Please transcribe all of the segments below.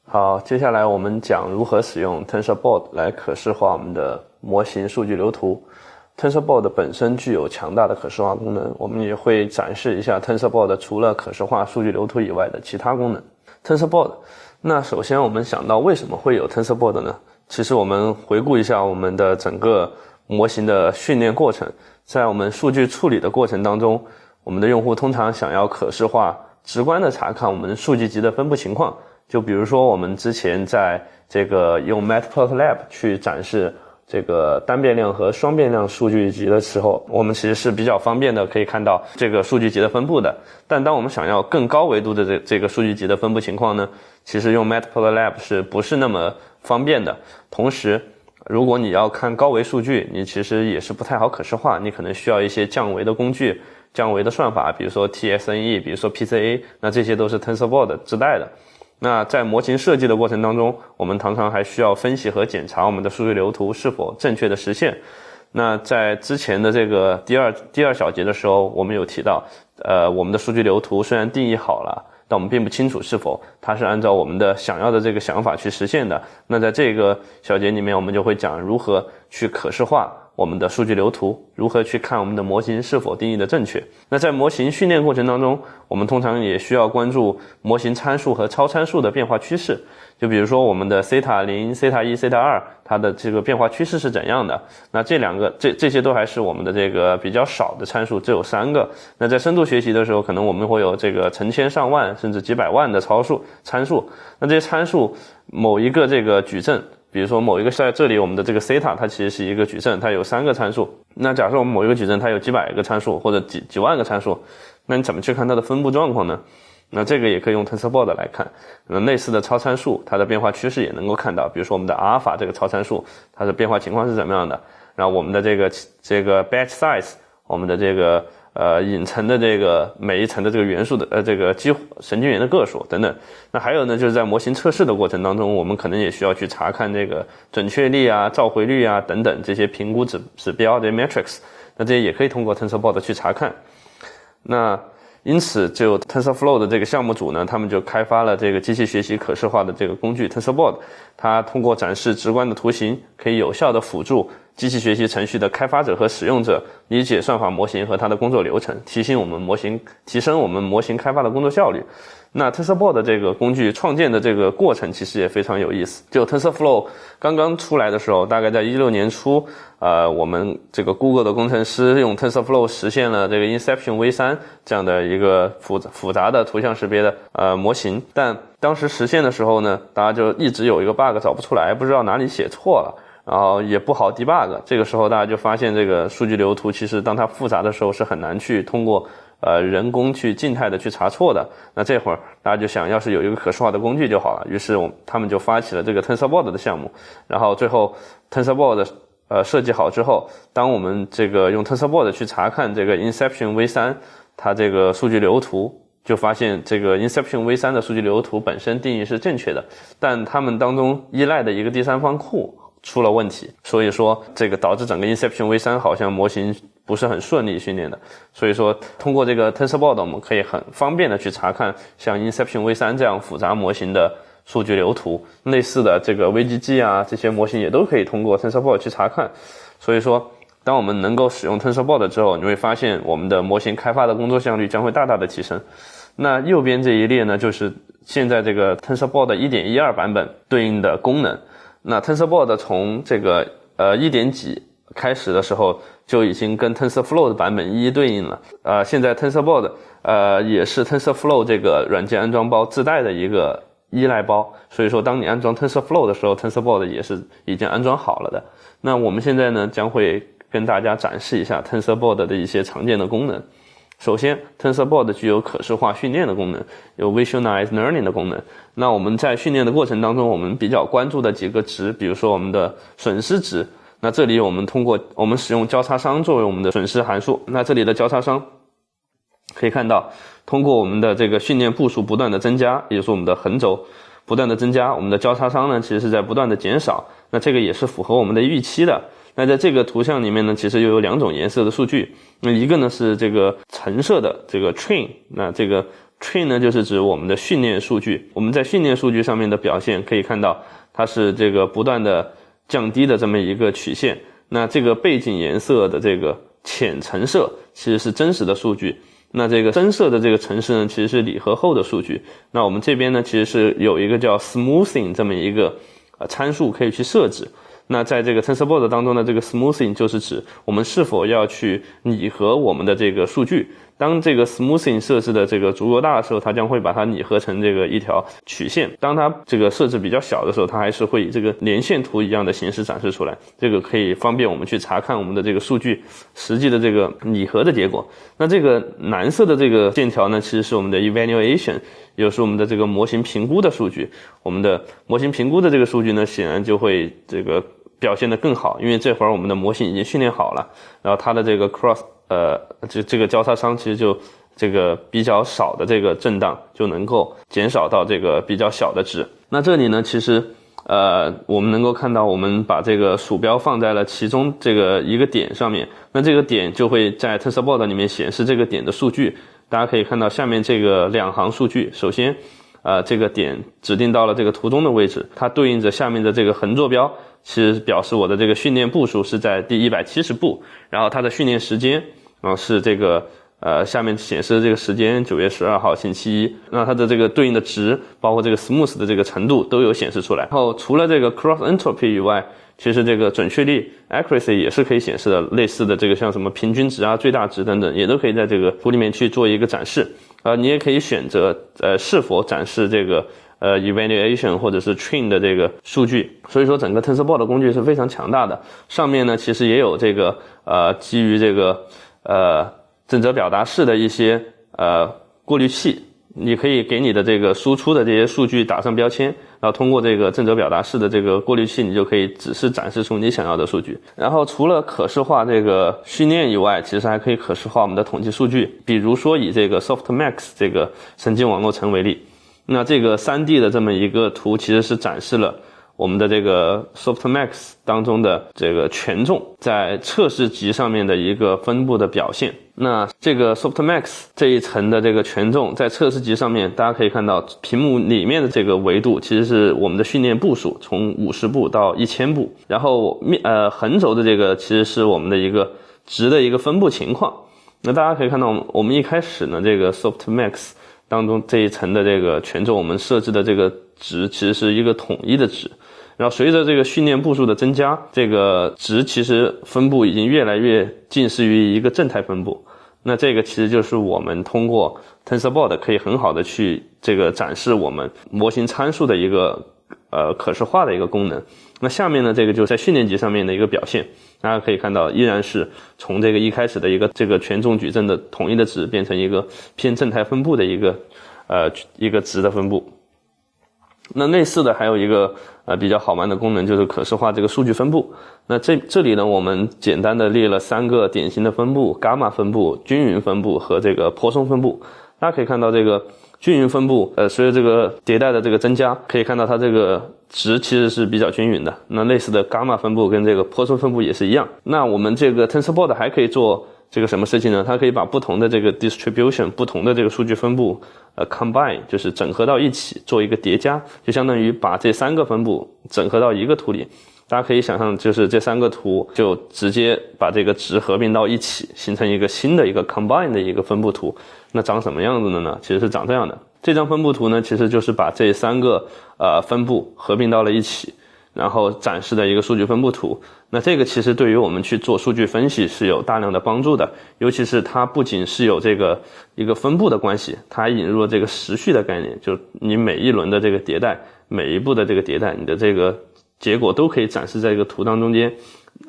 好，接下来我们讲如何使用 TensorBoard 来可视化我们的模型数据流图。TensorBoard 本身具有强大的可视化功能，我们也会展示一下 TensorBoard 除了可视化数据流图以外的其他功能。TensorBoard， 那首先我们想到为什么会有 TensorBoard 呢？其实我们回顾一下我们的整个模型的训练过程，在我们数据处理的过程当中，我们的用户通常想要可视化直观的查看我们数据集的分布情况。就比如说我们之前在这个用 Matplotlib 去展示这个单变量和双变量数据集的时候，我们其实是比较方便的可以看到这个数据集的分布的。但当我们想要更高维度的这个数据集的分布情况呢，其实用 Matplotlib 是不是那么方便的。同时如果你要看高维数据，你其实也是不太好可视化，你可能需要一些降维的工具、降维的算法，比如说 TSNE， 比如说 PCA， 那这些都是 TensorBoard 自带的。那在模型设计的过程当中，我们常常还需要分析和检查我们的数据流图是否正确的实现。那在之前的这个第二小节的时候，我们有提到，我们的数据流图虽然定义好了，但我们并不清楚是否它是按照我们的想要的这个想法去实现的。那在这个小节里面，我们就会讲如何去可视化我们的数据流图，如何去看我们的模型是否定义的正确。那在模型训练过程当中，我们通常也需要关注模型参数和超参数的变化趋势。就比如说我们的 θ0、θ1、θ2， 它的这个变化趋势是怎样的？那这些都还是我们的这个比较少的参数，只有3个。那在深度学习的时候，可能我们会有这个成千上万甚至几百万的参数。那这些参数某一个这个矩阵，比如说某一个在这里我们的这个 θ 它其实是一个矩阵，它有3个参数。那假设我们某一个矩阵它有几百个参数或者几万个参数，那你怎么去看它的分布状况呢？那这个也可以用 TensorBoard 来看。类似的超参数它的变化趋势也能够看到，比如说我们的阿尔法这个超参数它的变化情况是怎么样的，然后我们的这个batch size， 我们的这个隐层的这个每一层的这个元素的这个神经元的个数等等。那还有呢，就是在模型测试的过程当中，我们可能也需要去查看这个准确率啊、召回率啊等等这些评估指标的 metrics， 那这些也可以通过 TensorBoard 去查看。那因此就 TensorFlow 的这个项目组呢，他们就开发了这个机器学习可视化的这个工具 TensorBoard， 它通过展示直观的图形，可以有效的辅助机器学习程序的开发者和使用者理解算法模型和它的工作流程，提升我们模型开发的工作效率。那 TensorBoard 这个工具创建的这个过程其实也非常有意思。就 TensorFlow 刚刚出来的时候，大概在16年初，我们这个 Google 的工程师用 TensorFlow 实现了这个 Inception V3 这样的一个复杂的图像识别的模型。但当时实现的时候呢，大家就一直有一个 bug 找不出来，不知道哪里写错了，然后也不好 debug。这个时候大家就发现这个数据流图其实当它复杂的时候是很难去通过人工去静态的去查错的。那这会儿大家就想，要是有一个可视化的工具就好了，于是他们就发起了这个 TensorBoard 的项目。然后最后 TensorBoard 设计好之后，当我们这个用 TensorBoard 去查看这个 Inception V3 它这个数据流图，就发现这个 Inception V3 的数据流图本身定义是正确的，但它们当中依赖的一个第三方库出了问题，所以说这个导致整个 Inception V3 好像模型不是很顺利训练的。所以说通过这个 TensorBoard 我们可以很方便的去查看像 Inception V3 这样复杂模型的数据流图，类似的这个 VGG 啊这些模型也都可以通过 TensorBoard 去查看。所以说当我们能够使用 TensorBoard 之后，你会发现我们的模型开发的工作效率将会大大的提升。那右边这一列呢，就是现在这个 TensorBoard 1.12 版本对应的功能。那 TensorBoard 从这个1点几开始的时候就已经跟 TensorFlow 的版本一一对应了。现在 TensorBoard 也是 TensorFlow 这个软件安装包自带的一个依赖包，所以说当你安装 TensorFlow 的时候 TensorBoard 也是已经安装好了的。那我们现在呢将会跟大家展示一下 TensorBoard 的一些常见的功能。首先 TensorBoard 具有可视化训练的功能，有 Visualize Learning 的功能。那我们在训练的过程当中，我们比较关注的几个值，比如说我们的损失值，那这里我们使用交叉商作为我们的损失函数。那这里的交叉商可以看到，通过我们的这个训练步数不断的增加，也就是我们的横轴不断的增加，我们的交叉商呢其实是在不断的减少。那这个也是符合我们的预期的。那在这个图像里面呢，其实又有2种颜色的数据。那一个呢是这个橙色的这个 train， 那这个 train 呢就是指我们的训练数据，我们在训练数据上面的表现可以看到它是这个不断的降低的这么一个曲线。那这个背景颜色的这个浅橙色其实是真实的数据，那这个深色的这个橙色呢其实是拟合后的数据。那我们这边呢其实是有一个叫 smoothing 这么一个参数可以去设置。那在这个 TensorBoard 当中的这个 smoothing 就是指我们是否要去拟合我们的这个数据。当这个 smoothing 设置的这个足够大的时候，它将会把它拟合成这个一条曲线。当它这个设置比较小的时候，它还是会以这个连线图一样的形式展示出来。这个可以方便我们去查看我们的这个数据实际的这个拟合的结果。那这个蓝色的这个线条呢，其实是我们的 evaluation， 也就是我们的这个模型评估的数据。我们的模型评估的这个数据呢，显然就会这个表现得更好，因为这会儿我们的模型已经训练好了，然后它的这个这个交叉商其实就这个比较少的这个震荡就能够减少到这个比较小的值。那这里呢，其实我们能够看到我们把这个鼠标放在了其中这个一个点上面，那这个点就会在 TensorBoard 里面显示这个点的数据。大家可以看到下面这个2行数据，首先这个点指定到了这个图中的位置，它对应着下面的这个横坐标，其实表示我的这个训练步数是在第170步，然后它的训练时间是这个下面显示的这个时间9月12号星期一，那它的这个对应的值包括这个 smooth 的这个程度都有显示出来。然后除了这个 cross entropy 以外，其实这个准确率 accuracy 也是可以显示的，类似的这个像什么平均值最大值等等也都可以在这个图里面去做一个展示。你也可以选择是否展示这个evaluation 或者是 train 的这个数据。所以说整个 TensorBoard 的工具是非常强大的。上面呢其实也有这个基于这个正则表达式的一些过滤器，你可以给你的这个输出的这些数据打上标签，然后通过这个正则表达式的这个过滤器，你就可以只是展示出你想要的数据。然后除了可视化这个训练以外，其实还可以可视化我们的统计数据。比如说以这个 Softmax 这个神经网络层为例，那这个 3D 的这么一个图其实是展示了我们的这个 Softmax 当中的这个权重在测试集上面的一个分布的表现。那这个 Softmax 这一层的这个权重在测试集上面，大家可以看到屏幕里面的这个维度其实是我们的训练步数，从50步到1000步。然后横轴的这个其实是我们的一个值的一个分布情况。那大家可以看到我们一开始呢，这个 Softmax 当中这一层的这个权重我们设置的这个值其实是一个统一的值。然后随着这个训练步数的增加，这个值其实分布已经越来越近似于一个正态分布。那这个其实就是我们通过 TensorBoard 可以很好的去这个展示我们模型参数的一个可视化的一个功能。那下面呢，这个就在训练集上面的一个表现，大家可以看到依然是从这个一开始的一个这个权重矩阵的统一的值变成一个偏正态分布的一个值的分布。那类似的还有一个比较好玩的功能，就是可视化这个数据分布。那这里呢，我们简单的列了3个典型的分布：伽马分布、均匀分布和这个泊松分布。大家可以看到这个均匀分布随着这个迭代的这个增加，可以看到它这个值其实是比较均匀的。那类似的伽马分布跟这个泊松分布也是一样。那我们这个 TensorBoard 还可以做这个什么事情呢？它可以把不同的这个 distribution 不同的这个数据分布combine 就是整合到一起做一个叠加，就相当于把这3个分布整合到一个图里。大家可以想象，就是这3个图就直接把这个值合并到一起，形成一个新的一个 combine 的一个分布图。那长什么样子的呢？其实是长这样的。这张分布图呢，其实就是把这3个分布合并到了一起，然后展示的一个数据分布图。那这个其实对于我们去做数据分析是有大量的帮助的，尤其是它不仅是有这个一个分布的关系，它还引入了这个时序的概念，就你每一轮的这个迭代，每一步的这个迭代，你的这个结果都可以展示在一个图当中间。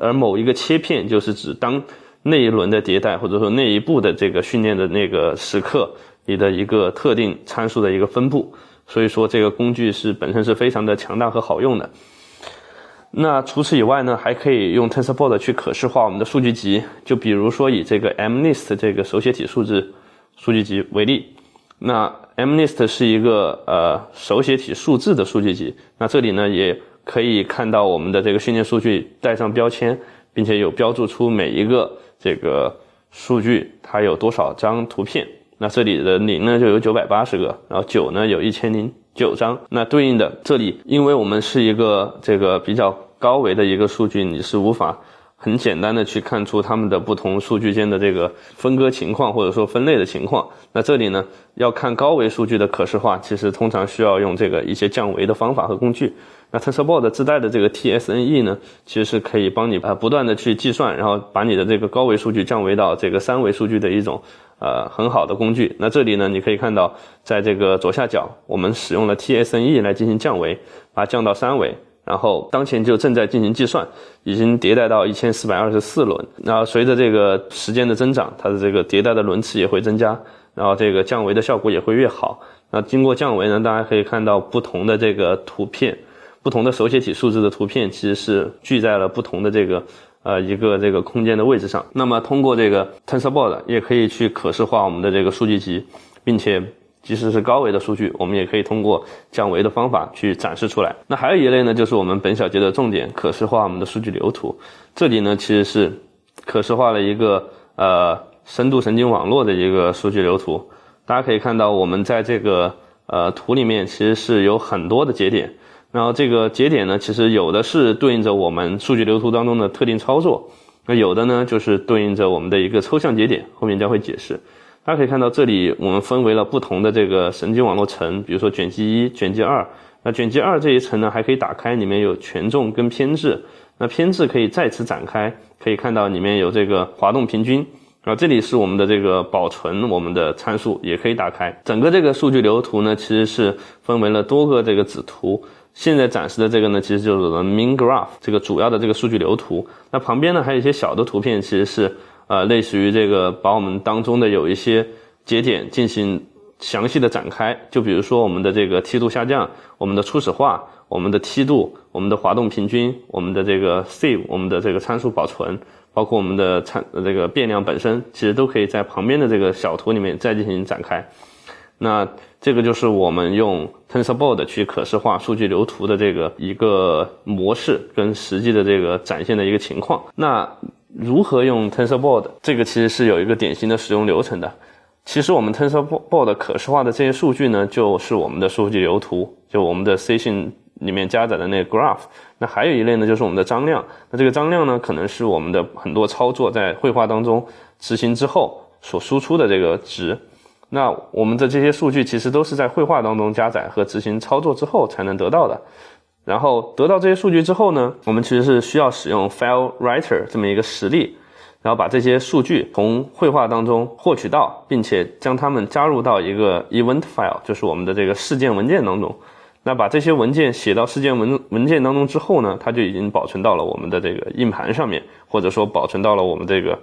而某一个切片就是指当那一轮的迭代或者说那一步的这个训练的那个时刻，你的一个特定参数的一个分布。所以说这个工具本身是非常的强大和好用的。那除此以外呢，还可以用 TensorBoard 去可视化我们的数据集。就比如说以这个 MNIST 这个手写体数字数据集为例，那 MNIST 是一个手写体数字的数据集。那这里呢也可以看到我们的这个训练数据带上标签，并且有标注出每一个这个数据它有多少张图片。那这里的0呢就有980个，然后9呢有1009张。那对应的这里，因为我们是一个这个比较高维的一个数据，你是无法很简单的去看出它们的不同数据间的这个分割情况或者说分类的情况。那这里呢，要看高维数据的可视化，其实通常需要用这个一些降维的方法和工具。那 TensorBoard 自带的这个 TSNE 呢，其实是可以帮你不断的去计算，然后把你的这个高维数据降维到这个3维数据的一种很好的工具。那这里呢，你可以看到在这个左下角，我们使用了 TSNE 来进行降维，把它降到3维。然后当前就正在进行计算，已经迭代到1424轮。然后随着这个时间的增长，它的这个迭代的轮次也会增加，然后这个降维的效果也会越好。那经过降维呢，大家可以看到不同的这个图片，不同的手写体数字的图片其实是聚在了不同的这个一个这个空间的位置上。那么通过这个 TensorBoard 也可以去可视化我们的这个数据集，并且即使是高维的数据，我们也可以通过降维的方法去展示出来。那还有一类呢，就是我们本小节的重点，可视化我们的数据流图。这里呢，其实是可视化了一个深度神经网络的一个数据流图。大家可以看到，我们在这个图里面其实是有很多的节点，然后这个节点呢，其实有的是对应着我们数据流图当中的特定操作，那有的呢就是对应着我们的一个抽象节点，后面将会解释。大家可以看到，这里我们分为了不同的这个神经网络层，比如说卷积1、卷积2。那卷积2这一层呢，还可以打开，里面有权重跟偏置。那偏置可以再次展开，可以看到里面有这个滑动平均。然后这里是我们的这个保存我们的参数，也可以打开。整个这个数据流图呢，其实是分为了多个这个子图。现在展示的这个呢，其实就是我们 main graph 这个主要的这个数据流图。那旁边呢，还有一些小的图片，其实是类似于这个把我们当中的有一些节点进行详细的展开，就比如说我们的这个梯度下降，我们的初始化，我们的梯度，我们的滑动平均，我们的这个 save， 我们的这个参数保存，包括我们的这个变量本身，其实都可以在旁边的这个小图里面再进行展开。那这个就是我们用 TensorBoard 去可视化数据流图的这个一个模式跟实际的这个展现的一个情况。那如何用 TensorBoard？ 这个其实是有一个典型的使用流程的。其实我们 TensorBoard 可视化的这些数据呢，就是我们的数据流图，就我们的 Session 里面加载的那个 graph。那还有一类呢，就是我们的张量。那这个张量呢，可能是我们的很多操作在绘画当中执行之后所输出的这个值。那我们的这些数据其实都是在绘画当中加载和执行操作之后才能得到的。然后得到这些数据之后呢，我们其实是需要使用 File Writer 这么一个实例，然后把这些数据从绘画当中获取到，并且将它们加入到一个 Event File， 就是我们的这个事件文件当中。那把这些文件写到事件文件当中之后呢，它就已经保存到了我们的这个硬盘上面，或者说保存到了我们这个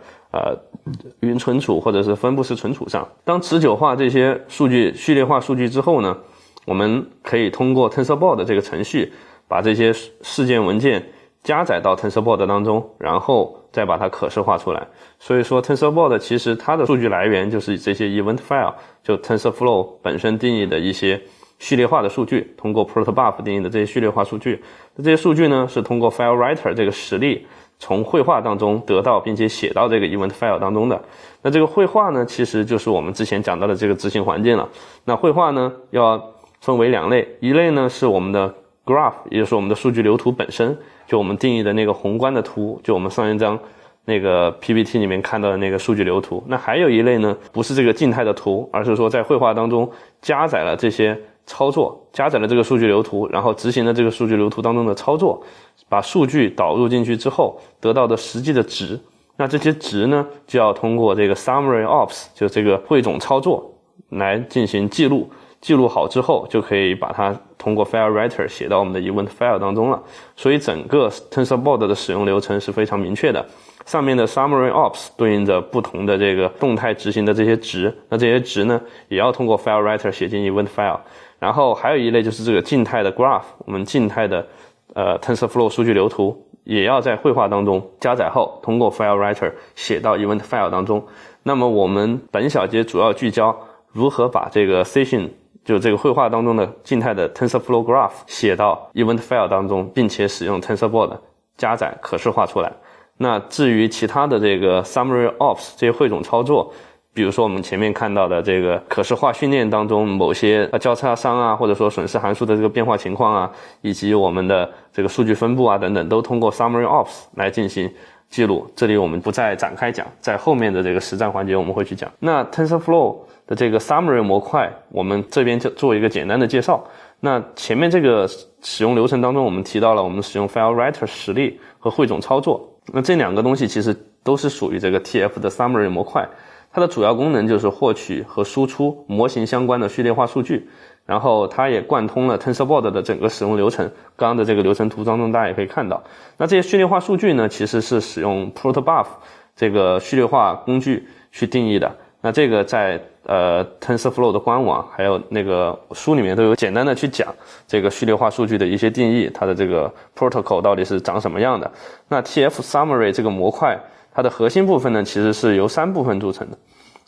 云存储或者是分布式存储上。当持久化这些数据序列化数据之后呢，我们可以通过 TensorBoard 这个程序把这些事件文件加载到 TensorBoard 当中，然后再把它可视化出来。所以说 TensorBoard 其实它的数据来源就是这些 Event File， 就 TensorFlow 本身定义的一些序列化的数据，通过 Protobuf 定义的这些序列化数据。这些数据呢，是通过 File Writer 这个实例从绘画当中得到并且写到这个 Event File 当中的。那这个绘画呢，其实就是我们之前讲到的这个执行环境了。那绘画呢，要分为2类，一类呢是我们的 Graph， 也就是我们的数据流图本身，就我们定义的那个宏观的图，就我们上一张那个 PPT 里面看到的那个数据流图。那还有一类呢，不是这个静态的图，而是说在绘画当中加载了这些操作，加载了这个数据流图，然后执行了这个数据流图当中的操作，把数据导入进去之后得到的实际的值。那这些值呢，就要通过这个 Summary Ops， 就这个汇总操作来进行记录。记录好之后，就可以把它通过 File Writer 写到我们的 Event File 当中了。所以整个 TensorBoard 的使用流程是非常明确的。上面的 Summary Ops 对应着不同的这个动态执行的这些值，那这些值呢，也要通过 File Writer 写进 Event File。然后还有一类就是这个静态的 Graph， 我们静态的TensorFlow 数据流图，也要在绘画当中加载后，通过 File Writer 写到 Event File 当中。那么我们本小节主要聚焦如何把这个 Session，就这个绘画当中的静态的 TensorFlow Graph 写到 Event File 当中，并且使用 TensorBoard 加载可视化出来。那至于其他的这个 Summary Ops 这些汇总操作，比如说我们前面看到的这个可视化训练当中某些交叉伤啊，或者说损失函数的这个变化情况啊，以及我们的这个数据分布啊等等，都通过 summary ops 来进行记录。这里我们不再展开讲，在后面的这个实战环节我们会去讲。那 TensorFlow 的这个 summary 模块，我们这边就做一个简单的介绍。那前面这个使用流程当中，我们提到了我们使用 file writer 实例和汇总操作。那这两个东西其实都是属于这个 TF 的 summary 模块。它的主要功能就是获取和输出模型相关的序列化数据，然后它也贯通了 TensorBoard 的整个使用流程。刚刚的这个流程图当中大家也可以看到，那这些序列化数据呢，其实是使用 Protobuf 这个序列化工具去定义的。那这个在TensorFlow 的官网还有那个书里面都有简单的去讲这个序列化数据的一些定义，它的这个 protocol 到底是长什么样的。那 TF Summary 这个模块，它的核心部分呢，其实是由3部分组成的。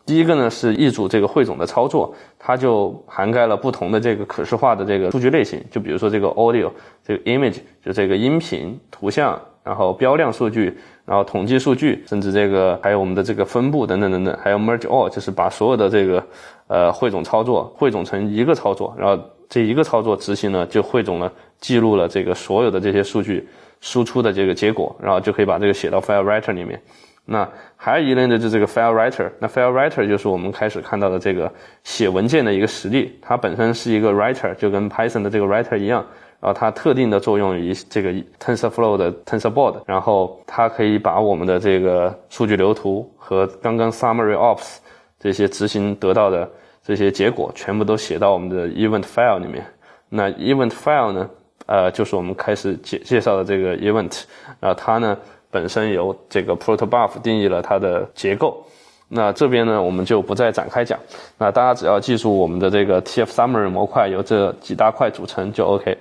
第一个呢是一组这个汇总的操作，它就涵盖了不同的这个可视化的这个数据类型，就比如说这个 audio， 这个 image， 就这个音频、图像，然后标量数据，然后统计数据，甚至这个还有我们的这个分布等等等等，还有 merge all， 就是把所有的这个汇总操作汇总成一个操作，然后这一个操作执行呢就汇总了记录了这个所有的这些数据输出的这个结果，然后就可以把这个写到 file writer 里面。那还有一类的就是这个 file writer， 那 file writer 就是我们开始看到的这个写文件的一个实例，它本身是一个 writer， 就跟 Python 的这个 writer 一样，然后它特定的作用于这个 TensorFlow 的 TensorBoard， 然后它可以把我们的这个数据流图和刚刚 summary ops 这些执行得到的这些结果全部都写到我们的 event file 里面。那 event file 呢就是我们开始介绍的这个 event， 然后它呢本身由这个 Protobuf 定义了它的结构。那这边呢我们就不再展开讲，那大家只要记住我们的这个 TF Summary 模块由这几大块组成就 OK。